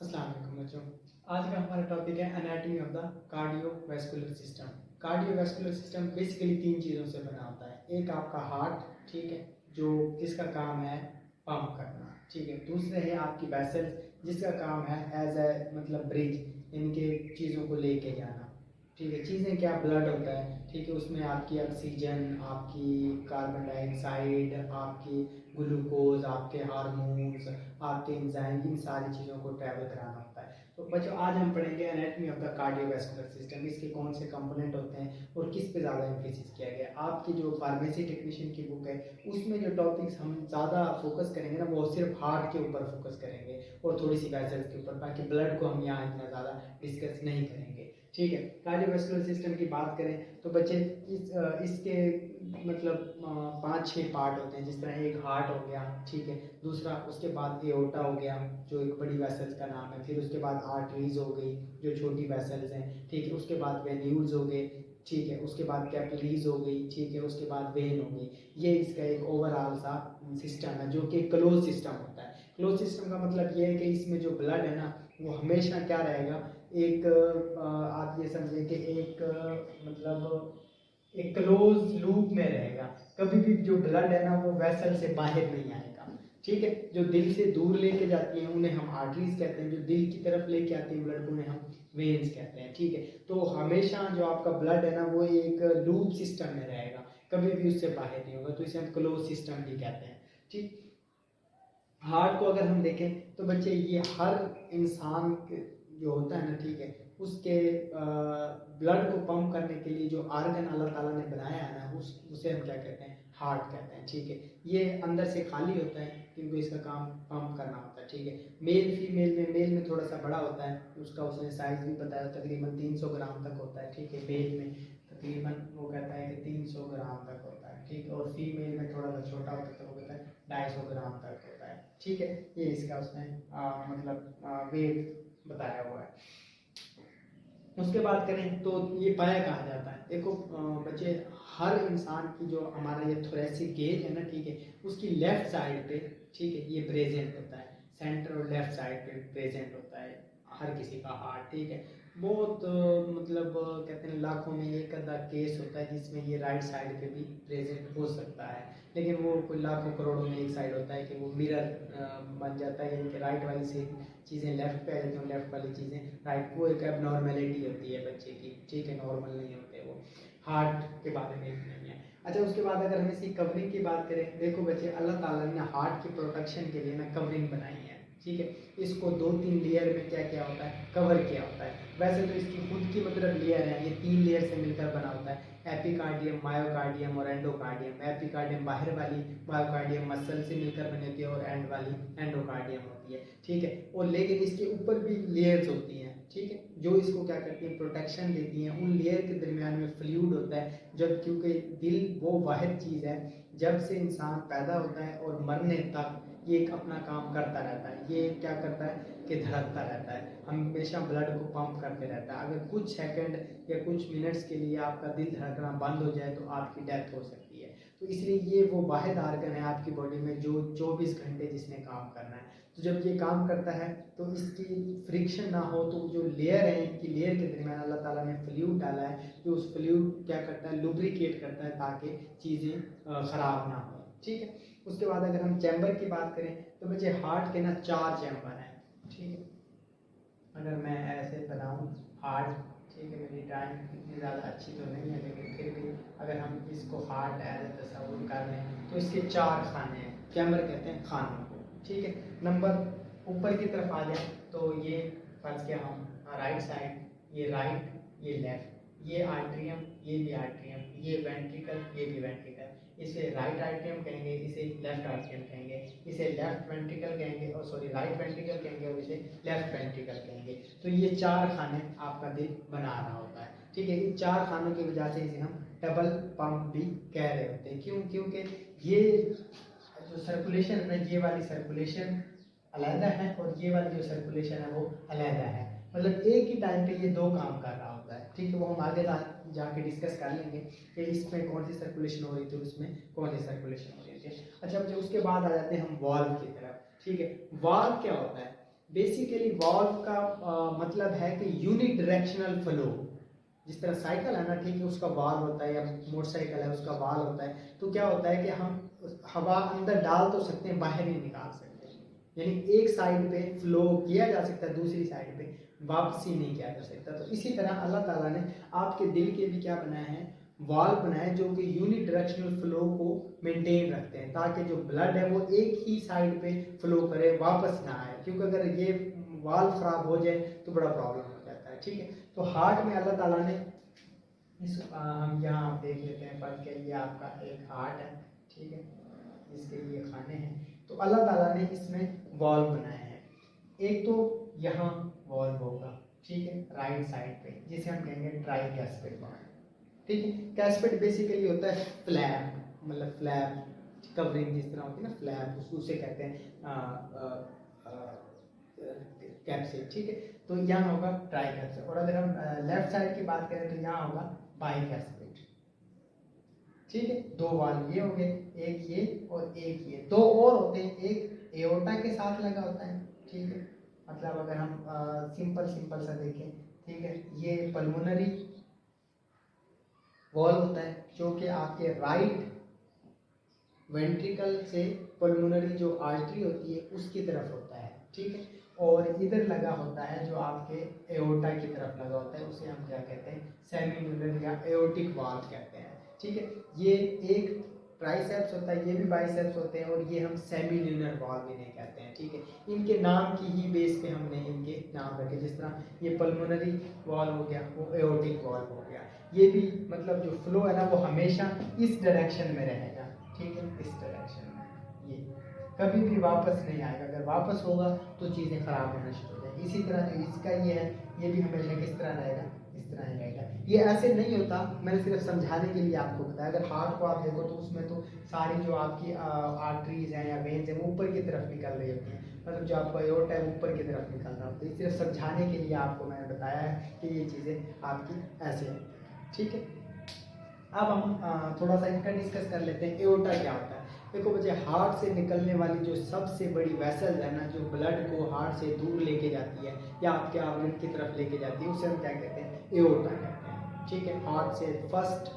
अस्सलाम वालेकुम बच्चों। आज का हमारा टॉपिक है anatomy of the cardiovascular system. Cardiovascular system basically तीन चीज़ों से बना होता है। एक आपका हार्ट, ठीक है, जो जिसका काम है पंप करना, ठीक है। दूसरे है आपकी वेसल्स जिसका काम है एज ए मतलब ब्रिज इनके चीज़ों को लेके जाना, ठीक है। चीज़ें क्या, ब्लड होता है, ठीक है, उसमें आपकी ऑक्सीजन, आपकी कार्बन डाइऑक्साइड, आपकी ग्लूकोज, आपके हार्मोन्स, आपके एंजाइम, इन सारी चीज़ों को ट्रैवल कराना होता है। तो बच्चों आज हम पढ़ेंगे anatomy of the cardiovascular system, इसके कौन से कंपोनेंट होते हैं और किस पे ज़्यादा एम्फेसिस किया गया है। आपकी जो फार्मेसी टेक्नीशियन की बुक है उसमें जो टॉपिक्स हम ज़्यादा फोकस करेंगे ना, वो सिर्फ हार्ट के ऊपर फोकस करेंगे और थोड़ी सी वेसल्स के ऊपर, बाकी ब्लड को हम यहाँ इतना ज़्यादा डिस्कस नहीं करेंगे, ठीक है। कार्डियोवैस्कुलर सिस्टम की बात करें तो बच्चे इसके मतलब 5-6 पार्ट होते हैं। जिस तरह एक हार्ट हो गया, ठीक है, दूसरा उसके बाद एओर्टा हो गया जो एक बड़ी वेसल्स का नाम है, फिर उसके बाद आर्टरीज हो गई जो छोटी वेसल्स हैं, ठीक है, उसके बाद वेन्यूल्स हो गए, ठीक है, उसके बाद कैपिलरीज हो गई, ठीक है, उसके बाद वेन हो गई। ये इसका एक ओवरऑल सा सिस्टम है जो कि क्लोज सिस्टम होता है। क्लोज सिस्टम का मतलब ये है कि इसमें जो ब्लड है ना वो हमेशा क्या रहेगा, एक आप ये समझें कि एक मतलब एक क्लोज लूप में रहेगा। कभी भी जो ब्लड है ना वो वेसल से बाहर नहीं आएगा, ठीक है। जो दिल से दूर लेके जाती हैं उन्हें हम आर्टरीज कहते हैं, जो दिल की तरफ लेके आती हैं ब्लड को उन्हें हम वेन्स कहते हैं, ठीक है। तो हमेशा जो आपका ब्लड है ना वो एक लूप सिस्टम में रहेगा, कभी भी उससे बाहर नहीं होगा, तो इसे हम क्लोज सिस्टम भी कहते हैं, ठीक। हार्ट को अगर हम देखें तो बच्चे ये हर इंसान जो होता है ना, ठीक है, उसके ब्लड को पंप करने के लिए जो आर्गन अल्लाह ताला ने बनाया है ना उसे हम क्या कहते हैं, हार्ट कहते हैं, ठीक है। ये अंदर से खाली होता है क्योंकि इसका काम पंप करना होता है, ठीक है। मेल में थोड़ा सा बड़ा होता है, उसका उसने साइज भी बताया, तकरीबन 300 ग्राम तक होता है, ठीक है। मेल में तकरीबन वो कहता है कि 300 ग्राम तक होता है, ठीक है, और फीमेल में थोड़ा सा छोटा होता है तो वो कहता है 250 ग्राम तक होता है, ठीक है। ये इसका उसने मतलब वेट बताया हुआ है। उसके बाद करें तो ये पाया कहाँ जाता है, देखो बच्चे, हर इंसान की जो हमारा ये थोरेसिक गेज है ना, ठीक है, उसकी लेफ्ट साइड पे, ठीक है, ये प्रेजेंट होता है। सेंटर और लेफ्ट साइड पे प्रेजेंट होता है हर किसी का हार्ट, ठीक है। बहुत मतलब कहते हैं लाखों में एक आधा केस होता है जिसमें ये राइट साइड पे भी प्रेजेंट हो सकता है, लेकिन वो कोई लाखों करोड़ों में एक साइड होता है कि वो मिरर बन जाता है, यानी कि राइट वाली से चीज़ें लेफ्ट पे आ जाती हैं, लेफ्ट वाली चीज़ें राइट। वो एक एबनॉर्मेलिटी होती है बच्चे की, ठीक है, नॉर्मल नहीं होते वो। हार्ट के बारे में नहीं है। अच्छा, उसके बाद अगर हम इसकी कवरिंग की बात करें, देखो बच्चे, अल्लाह ताला ने हार्ट की प्रोटेक्शन के लिए ना कवरिंग बनाई है, ठीक है। इसको 2-3 लेयर में क्या क्या होता है, कवर किया होता है। वैसे तो इसकी खुद की मतलब लेयर है, ये 3 लेयर से मिलकर बना होता है, एपिकार्डियम, मायोकार्डियम और एंडोकार्डियम। एपिकार्डियम बाहर वाली, मायोकार्डियम मसल से मिलकर बनी होती है और एंड वाली एंडोकार्डियम होती है, ठीक है। और लेकिन इसके ऊपर भी लेयर्स होती हैं, ठीक है, जो इसको क्या करती हैं, प्रोटेक्शन देती हैं। उन लेयर के दरमियान में फ्लूइड होता है, जब क्योंकि दिल वो वाहिद चीज़ है जब से इंसान पैदा होता है और मरने तक ये एक अपना काम करता रहता है। ये क्या करता है कि धड़कता रहता है, हमेशा ब्लड को पंप करते रहता है। अगर कुछ सेकंड या कुछ मिनट्स के लिए आपका दिल धड़कना बंद हो जाए तो आपकी डेथ हो सकती है। तो इसलिए ये वो वाहिद आर्गन है आपकी बॉडी में जो 24 घंटे जिसने काम करना है। तो जब ये काम करता है तो इसकी फ्रिक्शन ना हो, तो जो लेयर है इनकी लेयर के दरमियान अल्लाह ताला ने फ्लूइड डाला है, जो उस फ्लूइड क्या करता है, लुब्रिकेट करता है ताकि चीज़ें ख़राब ना हो, ठीक है। उसके बाद अगर हम चैम्बर की बात करें तो बच्चे, हार्ट के ना 4 चैम्बर हैं, ठीक है। अगर मैं ऐसे बनाऊं हार्ट, ठीक है, मेरी ड्राइंग इतनी ज़्यादा अच्छी तो नहीं है लेकिन फिर भी अगर हम इसको हार्ट एज तस्वुर कर लें तो इसके 4 खाने हैं, चैम्बर कहते हैं खानों को, ठीक है। नंबर ऊपर की तरफ आ जाए तो ये फर्ज किया हम राइट साइड, ये राइट, ये लेफ्ट, ये आर्ट्रियम, ये भी आर्ट्रियम, ये वेंट्रिकल, ये भी वेंट्रिकल। इसे राइट आर्ट्रियम कहेंगे, इसे लेफ्ट आर्ट्रियम कहेंगे, इसे लेफ्ट वेंट्रिकल कहेंगे, और सॉरी राइट वेंट्रिकल कहेंगे, और इसे लेफ्ट वेंट्रिकल कहेंगे। तो ये 4 खाने आपका दिल बना रहा होता है, ठीक है। इन 4 खानों की वजह से इसे हम डबल पंप भी कह रहे होते हैं। क्यों? क्योंकि ये जो सर्कुलेशन है, ये वाली सर्कुलेशन अलहदा है और ये वाली जो सर्कुलेशन है वो अलहदा है, मतलब एक ही टाइम पे ये 2 काम कर रहा होता है, ठीक है। वो हम आगे जाके डिस्कस कर लेंगे कि इसमें कौन सी सर्कुलेशन हो रही थी, उसमें कौन सी सर्कुलेशन हो रही थी। अच्छा, जब उसके बाद आ जाते हैं हम वाल्व की तरफ, ठीक है। वाल्व क्या होता है? बेसिकली वॉल्व का मतलब है कि यूनि डायरेक्शनल फ्लो। जिस तरह साइकिल है ना, ठीक है, उसका वाल होता है, या मोटरसाइकिल है उसका वाल होता है, तो क्या होता है कि हम हवा अंदर डाल तो सकते हैं, बाहर नहीं निकाल सकते। यानी एक साइड पे फ्लो किया जा सकता है, दूसरी साइड पे वापसी नहीं किया जा सकता। तो इसी तरह अल्लाह ताला ने आपके दिल के भी क्या बनाए हैं, वाल्व बनाए, जो कि यूनि डायरेक्शनल फ्लो को मेंटेन रखते हैं, ताकि जो ब्लड है वो एक ही साइड पे फ्लो करे, वापस ना आए। क्योंकि अगर ये वाल्व खराब हो जाए तो बड़ा प्रॉब्लम हो जाता है, ठीक है। तो हार्ट में अल्लाह ताला ने हम यहाँ देख लेते हैं फर्ज के लिए, आपका एक हार्ट है, ठीक है, इसके लिए खाने हैं। तो अल्लाह ताला ने इसमें वॉल्व बनाए हैं। एक तो यहाँ वॉल्व होगा, ठीक है, राइट साइड पे, जिसे हम कहेंगे ट्राइकैस्पिड वॉल्व, ठीक है। कैस्पिड बेसिकली होता है फ्लैप, मतलब फ्लैप कवरिंग जिस तरह होती है ना, फ्लैप, उसे कहते हैं कैप्सिड, ठीक है। तो यहाँ होगा ट्राइकैस्पिड। और अगर हम लेफ्ट साइड की बात करें तो यहाँ होगा बाइकैस्पिड, ठीक है। दो वाल्व ये हो गए, एक ये और एक ये, दो और होते हैं, एक एओर्टा के साथ लगा होता है, ठीक है। मतलब अगर हम सिंपल सा देखें, ठीक है, ये पल्मोनरी वॉल्व होता है, जो कि आपके राइट वेंट्रिकल से पल्मोनरी जो आर्टरी होती है उसकी तरफ होता है, ठीक है। और इधर लगा होता है जो आपके एओर्टा की तरफ लगा होता है, उसे हम क्या कहते हैं, सेमीन्यूलर या एओर्टिक वाल्व कहते हैं, ठीक है। ये एक ट्राइसेप्स होता है, ये भी बाइसेप्स होते हैं, और ये हम सेमीन्यूलर वाल्व इन्हें कहते हैं, ठीक है। इनके नाम की ही बेस पे हमने इनके नाम रखे। जिस तरह ये पल्मोनरी वाल्व हो गया, वो एओर्टिक वाल्व हो गया। ये भी मतलब जो फ्लो है ना वो हमेशा इस डायरेक्शन में रहेगा, ठीक है, इस डायरेक्शन में, ये कभी भी वापस नहीं आएगा। अगर वापस होगा तो चीज़ें खराब होना शुरू हो जाएगी। इसी तरह जो इसका ये है, ये भी हमेशा किस तरह रहेगा, इस तरह ही रहेगा। ये ऐसे नहीं होता, मैंने सिर्फ समझाने के लिए आपको बताया। अगर हार्ट को आप देखो तो उसमें तो सारी जो आपकी आर्टरीज हैं या वेन्स हैं वो ऊपर की तरफ निकल रही होती हैं, मतलब जो आपका एओर्टा है ऊपर की तरफ निकल रहा होता है। सिर्फ समझाने के लिए आपको मैंने बताया है कि ये चीज़ें आपकी ऐसे हैं, ठीक है। अब हम थोड़ा सा इनका डिस्कस कर लेते हैं, एओर्टा क्या होता है। देखो बच्चे, हार्ट से निकलने वाली जो सबसे बड़ी वेसल है ना, जो ब्लड को हार्ट से दूर लेके जाती है या आपके आर्गन की तरफ लेके जाती है, उसे हम क्या कहते हैं, एओर्टा कहते हैं, ठीक है। हार्ट से फर्स्ट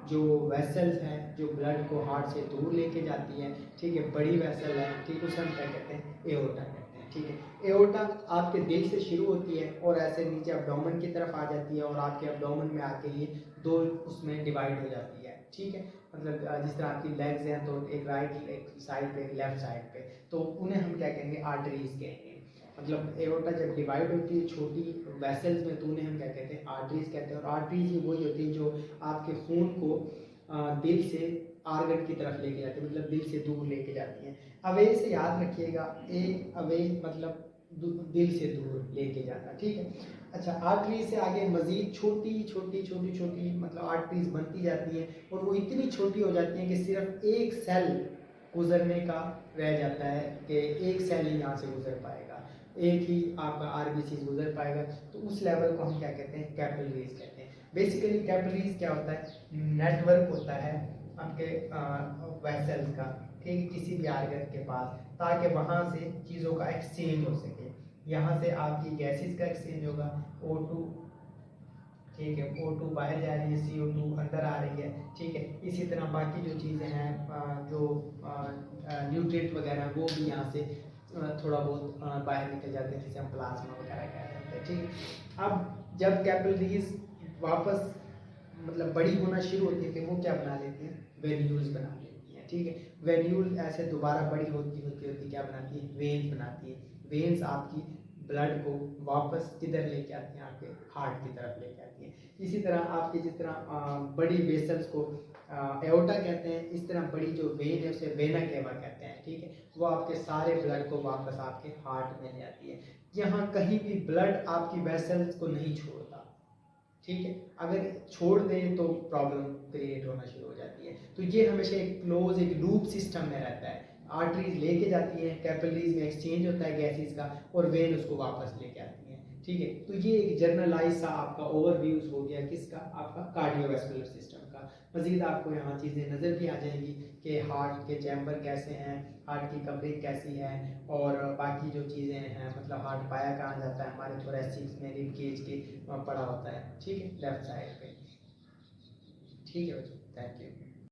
जो वेसल्स हैं जो ब्लड को हार्ट से दूर लेके जाती है, ठीक है, बड़ी वेसल है, ठीक, उसे हम क्या कहते हैं, एओर्टा कहते हैं, ठीक है। एओर्टा आपके दिल से शुरू होती है और ऐसे नीचे अब्डोमेन की तरफ आ जाती है, और आपके अब्डोमेन में आके ये दो उसमें डिवाइड हो जाती है, ठीक है। मतलब जिस तरह आपकी लेग्स हैं तो एक राइट एक साइड पे, एक लेफ्ट साइड पे, तो उन्हें हम क्या कहेंगे, आर्टरीज कहेंगे। मतलब एओर्टा जब डिवाइड होती है छोटी वेसल्स में तो उन्हें हम क्या कहते हैं, आर्टरीज कहते हैं। और आर्टरीज ही वही होती है जो आपके खून को दिल से आर्गन की तरफ लेके जाती है, मतलब दिल से दूर लेके जाती हैं। अवे से याद रखिएगा, एक अवे मतलब दिल से दूर लेके जाना, ठीक है। अच्छा, आर्टरी से आगे मजीद छोटी मतलब आर्टरीज बनती जाती हैं, और वो इतनी छोटी हो जाती हैं कि सिर्फ एक सेल गुजरने का रह जाता है, कि एक सेल ही यहाँ से गुजर पाएगा, एक ही आपका आरबीसी गुजर पाएगा। तो उस लेवल को हम क्या कहते हैं, कैपिलरीज कहते हैं। बेसिकली कैपिलरीज क्या होता है, नेटवर्क होता है आपके वेसल्स का, ठीक है, किसी भी आर्गन के पास, ताकि वहाँ से चीज़ों का एक्सचेंज हो सके। यहाँ से आपकी गैसेस का एक्सचेंज होगा, O2, ठीक है, O2 बाहर जा रही है, CO2 अंदर आ रही है, ठीक है। इसी तरह बाकी जो चीज़ें हैं, जो न्यूट्रिएंट वगैरह, वो भी यहाँ से थोड़ा बहुत बाहर निकल जाते हैं, जिसे हम प्लाज्मा वगैरह कह सकते हैं, ठीक है। अब जब कैपिलरीज वापस मतलब बड़ी होना शुरू होती है, वो क्या बना लेती हैं, वेन्यूल्स बना लेती हैं, ठीक है। वेन्यूल ऐसे दोबारा बड़ी होती क्या बनाती है, वेन्स बनाती है। वेन्स आपकी ब्लड को वापस किधर लेके आती हैं, आपके हार्ट की तरफ लेके आती हैं। इसी तरह आपकी जिस तरह बड़ी वेसल्स को एओर्टा कहते हैं, इस तरह बड़ी जो वेन है उसे वेना केवा कहते हैं, ठीक है। वो आपके सारे ब्लड को वापस आपके हार्ट में ले आती है। यहाँ कहीं भी ब्लड आपकी वेसल्स को नहीं छोड़ता, ठीक है। अगर छोड़ दें तो प्रॉब्लम क्रिएट होना शुरू हो जाती है। तो ये हमेशा एक क्लोज, एक लूप सिस्टम में रहता है। आर्टरीज लेके जाती हैं, कैपिलरीज में एक्सचेंज होता है गैसेस का, और वेन उसको वापस लेके आती हैं, ठीक है। तो ये एक जर्नलाइज सा आपका ओवरव्यूज हो गया किसका, आपका कार्डियोवैस्कुलर सिस्टम का। मजीद आपको यहाँ चीज़ें नज़र भी आ जाएंगी कि हार्ट के चैम्बर कैसे हैं, हार्ट की कवरिंग कैसी है, और बाकी जो चीज़ें हैं, मतलब हार्ट पाया कहाँ जाता है, हमारे थोरेसिक्स में रिब केज के पड़ा होता है, ठीक है, लेफ्ट साइड पे। ठीक है बच्चों, थैंक यू।